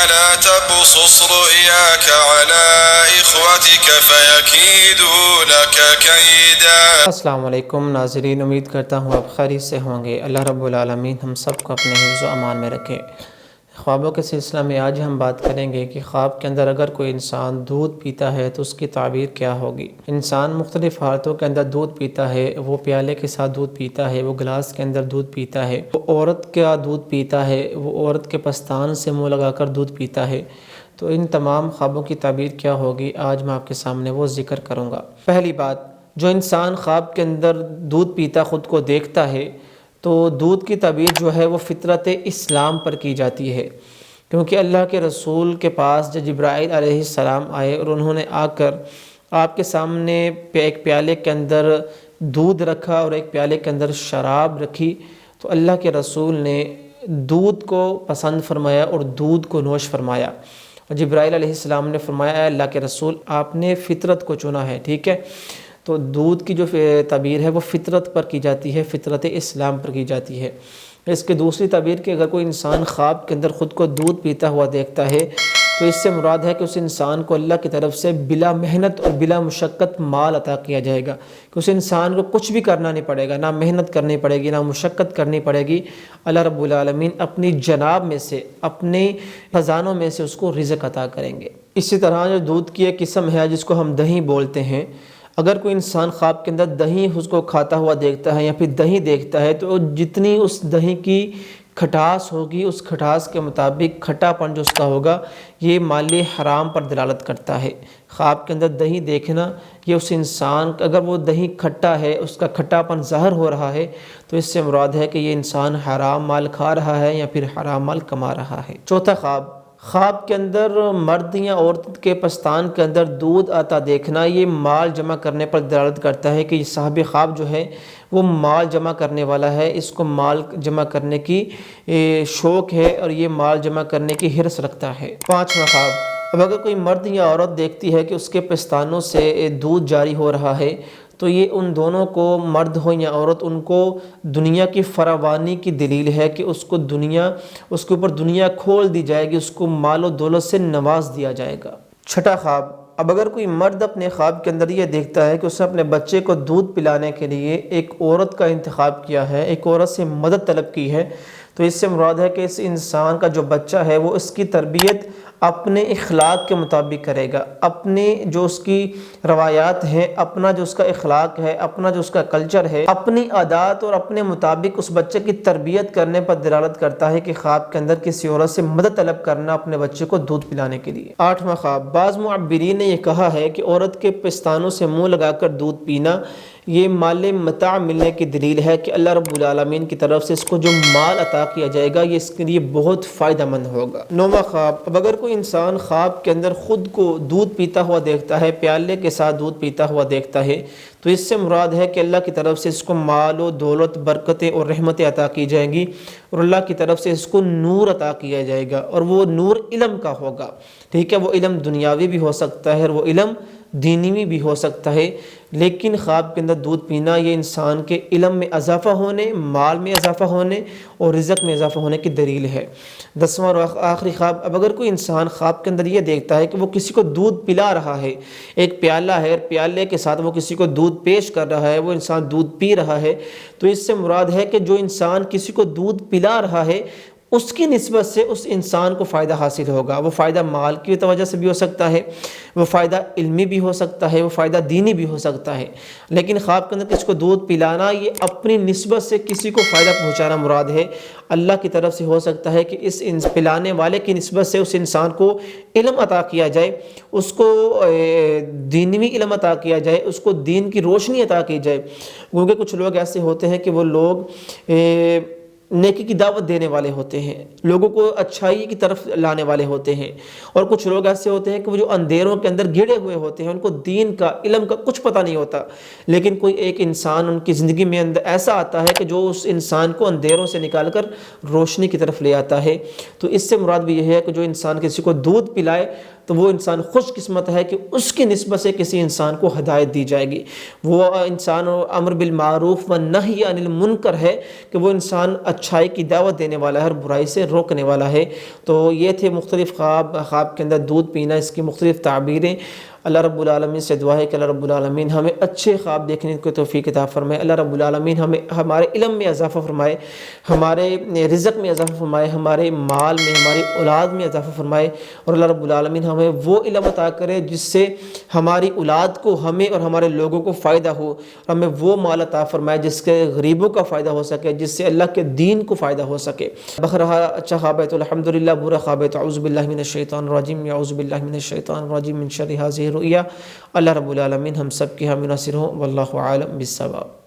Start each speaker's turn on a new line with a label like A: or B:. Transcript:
A: لا تقصص رؤياك على إخوتك فيكيدوا لك كيدا.
B: السلام علیکم ناظرین، امید کرتا ہوں آپ خیریت سے ہوں گے۔ اللہ رب العالمین ہم سب کو اپنے حفظ و امان میں رکھے۔ خوابوں کے سلسلہ میں آج ہم بات کریں گے کہ خواب کے اندر اگر کوئی انسان دودھ پیتا ہے تو اس کی تعبیر کیا ہوگی۔ انسان مختلف حالتوں کے اندر دودھ پیتا ہے، وہ پیالے کے ساتھ دودھ پیتا ہے، وہ گلاس کے اندر دودھ پیتا ہے، وہ عورت کا دودھ پیتا ہے، وہ عورت کے پستان سے منہ لگا کر دودھ پیتا ہے۔ تو ان تمام خوابوں کی تعبیر کیا ہوگی، آج میں آپ کے سامنے وہ ذکر کروں گا۔ پہلی بات، جو انسان خواب کے اندر دودھ پیتا خود کو دیکھتا ہے تو دودھ کی تعبیر جو ہے وہ فطرت اسلام پر کی جاتی ہے، کیونکہ اللہ کے رسول کے پاس جب جبرائیل علیہ السلام آئے اور انہوں نے آ کر آپ کے سامنے ایک پیالے کے اندر دودھ رکھا اور ایک پیالے کے اندر شراب رکھی، تو اللہ کے رسول نے دودھ کو پسند فرمایا اور دودھ کو نوش فرمایا۔ اور جبرائیل علیہ السلام نے فرمایا، اے اللہ کے رسول، آپ نے فطرت کو چنا ہے، ٹھیک ہے۔ تو دودھ کی جو تعبیر ہے وہ فطرت پر کی جاتی ہے، فطرت اسلام پر کی جاتی ہے۔ اس کی دوسری تعبیر کہ اگر کوئی انسان خواب کے اندر خود کو دودھ پیتا ہوا دیکھتا ہے تو اس سے مراد ہے کہ اس انسان کو اللہ کی طرف سے بلا محنت اور بلا مشقت مال عطا کیا جائے گا، کہ اس انسان کو کچھ بھی کرنا نہیں پڑے گا، نہ محنت کرنی پڑے گی، نہ مشقت کرنی پڑے گی۔ اللہ رب العالمین اپنی جناب میں سے، اپنے خزانوں میں سے اس کو رزق عطا کریں گے۔ اسی طرح جو دودھ کی ایک قسم ہے جس کو ہم دہی بولتے ہیں، اگر کوئی انسان خواب کے اندر دہی اس کو کھاتا ہوا دیکھتا ہے یا پھر دہی دیکھتا ہے تو جتنی اس دہی کی کھٹاس ہوگی، اس کھٹاس کے مطابق کھٹا پن جو اس کا ہوگا، یہ مال حرام پر دلالت کرتا ہے۔ خواب کے اندر دہی دیکھنا، یہ اس انسان اگر وہ دہی کھٹا ہے، اس کا کھٹا پن ظاہر ہو رہا ہے تو اس سے مراد ہے کہ یہ انسان حرام مال کھا رہا ہے یا پھر حرام مال کما رہا ہے۔ چوتھا خواب کے اندر مرد یا عورت کے پستان کے اندر دودھ آتا دیکھنا، یہ مال جمع کرنے پر دلالت کرتا ہے کہ یہ صاحب خواب جو ہے وہ مال جمع کرنے والا ہے، اس کو مال جمع کرنے کی شوق ہے اور یہ مال جمع کرنے کی حرص رکھتا ہے۔ پانچواں خواب، اب اگر کوئی مرد یا عورت دیکھتی ہے کہ اس کے پستانوں سے دودھ جاری ہو رہا ہے تو یہ ان دونوں کو، مرد ہو یا عورت، ان کو دنیا کی فراوانی کی دلیل ہے کہ اس کو اس کے اوپر دنیا کھول دی جائے گی، اس کو مال و دولت سے نواز دیا جائے گا۔ چھٹا خواب، اب اگر کوئی مرد اپنے خواب کے اندر یہ دیکھتا ہے کہ اس نے اپنے بچے کو دودھ پلانے کے لیے ایک عورت کا انتخاب کیا ہے، ایک عورت سے مدد طلب کی ہے، تو اس سے مراد ہے کہ اس انسان کا جو بچہ ہے وہ اس کی تربیت اپنے اخلاق کے مطابق کرے گا، اپنے جو اس کی روایات ہیں، اپنا جو اس کا اخلاق ہے، اپنا جو اس کا کلچر ہے، اپنی عادات اور اپنے مطابق اس بچے کی تربیت کرنے پر دلالت کرتا ہے کہ خواب کے اندر کسی عورت سے مدد طلب کرنا اپنے بچے کو دودھ پلانے کے لیے۔ آٹھواں خواب، بعض معبرین نے یہ کہا ہے کہ عورت کے پستانوں سے منہ لگا کر دودھ پینا یہ مال متاع ملنے کی دلیل ہے کہ اللہ رب العالمین کی طرف سے اس کو جو مال عطا کیا جائے گا یہ اس کے لیے بہت فائدہ مند ہوگا۔ نوواں خواب، اب اگر کوئی انسان خواب کے اندر خود کو دودھ پیتا ہوا دیکھتا ہے، پیالے کے ساتھ دودھ پیتا ہوا دیکھتا ہے، تو اس سے مراد ہے کہ اللہ کی طرف سے اس کو مال و دولت، برکتیں اور رحمتیں عطا کی جائیں گی، اور اللہ کی طرف سے اس کو نور عطا کیا جائے گا، اور وہ نور علم کا ہوگا، ٹھیک ہے۔ وہ علم دنیاوی بھی ہو سکتا ہے اور وہ علم دینی بھی ہو سکتا ہے، لیکن خواب کے اندر دودھ پینا یہ انسان کے علم میں اضافہ ہونے، مال میں اضافہ ہونے اور رزق میں اضافہ ہونے کی دلیل ہے۔ دسواں اور آخری خواب، اب اگر کوئی انسان خواب کے اندر یہ دیکھتا ہے کہ وہ کسی کو دودھ پلا رہا ہے، ایک پیالہ ہے، پیالے کے ساتھ وہ کسی کو دودھ پیش کر رہا ہے، وہ انسان دودھ پی رہا ہے، تو اس سے مراد ہے کہ جو انسان کسی کو دودھ پلا رہا ہے اس کی نسبت سے اس انسان کو فائدہ حاصل ہوگا۔ وہ فائدہ مال کی وجہ سے بھی ہو سکتا ہے، وہ فائدہ علمی بھی ہو سکتا ہے، وہ فائدہ دینی بھی ہو سکتا ہے، لیکن خواب کے اندر کسی کو دودھ پلانا یہ اپنی نسبت سے کسی کو فائدہ پہنچانا مراد ہے۔ اللہ کی طرف سے ہو سکتا ہے کہ اس پلانے والے کی نسبت سے اس انسان کو علم عطا کیا جائے، اس کو دینی علم عطا کیا جائے، اس کو دین کی روشنی عطا کی جائے، کیونکہ کچھ لوگ ایسے ہوتے ہیں کہ وہ لوگ نیکی کی دعوت دینے والے ہوتے ہیں، لوگوں کو اچھائی کی طرف لانے والے ہوتے ہیں، اور کچھ لوگ ایسے ہوتے ہیں کہ وہ جو اندھیروں کے اندر گھڑے ہوئے ہوتے ہیں، ان کو دین کا، علم کا کچھ پتہ نہیں ہوتا، لیکن کوئی ایک انسان ان کی زندگی میں اندر ایسا آتا ہے کہ جو اس انسان کو اندھیروں سے نکال کر روشنی کی طرف لے آتا ہے۔ تو اس سے مراد بھی یہ ہے کہ جو انسان کسی کو دودھ پلائے تو وہ انسان خوش قسمت ہے کہ اس کی نسبت سے کسی انسان کو ہدایت دی جائے گی۔ وہ انسان امر بالمعروف و نہی عن المنکر ہے کہ وہ انسان اچھائی کی دعوت دینے والا ہے اور برائی سے روکنے والا ہے۔ تو یہ تھے مختلف خواب، خواب کے اندر دودھ پینا، اس کی مختلف تعبیریں۔ اللہ رب العالمین سے دعا ہے کہ اللہ رب العالمین ہمیں اچھے خواب دیکھنے کو توفیق عطا فرمائے۔ اللہ رب العالمین ہمیں ہمارے علم میں اضافہ فرمائے، ہمارے رزق میں اضافہ فرمائے، ہمارے مال میں، ہماری اولاد میں اضافہ فرمائے، اور اللہ رب العالمین ہمیں وہ علم عطا کرے جس سے ہماری اولاد کو، ہمیں اور ہمارے لوگوں کو فائدہ ہو، اور ہمیں وہ مال عطا فرمائے جس کے غریبوں کا فائدہ ہو سکے، جس سے اللہ کے دین کو فائدہ ہو سکے۔ بہرحال اچھا خواب ہے تو الحمدللہ، برا خواب ہے تو اعوذ باللہ من الشیطان الرجیم، اعوذ باللہ من الشیطان الرجیم من شر ھذہ الرؤیا۔ اللہ رب العالمین ہم سب کے حامی ناصر ہوں، واللہ عالم بالصواب۔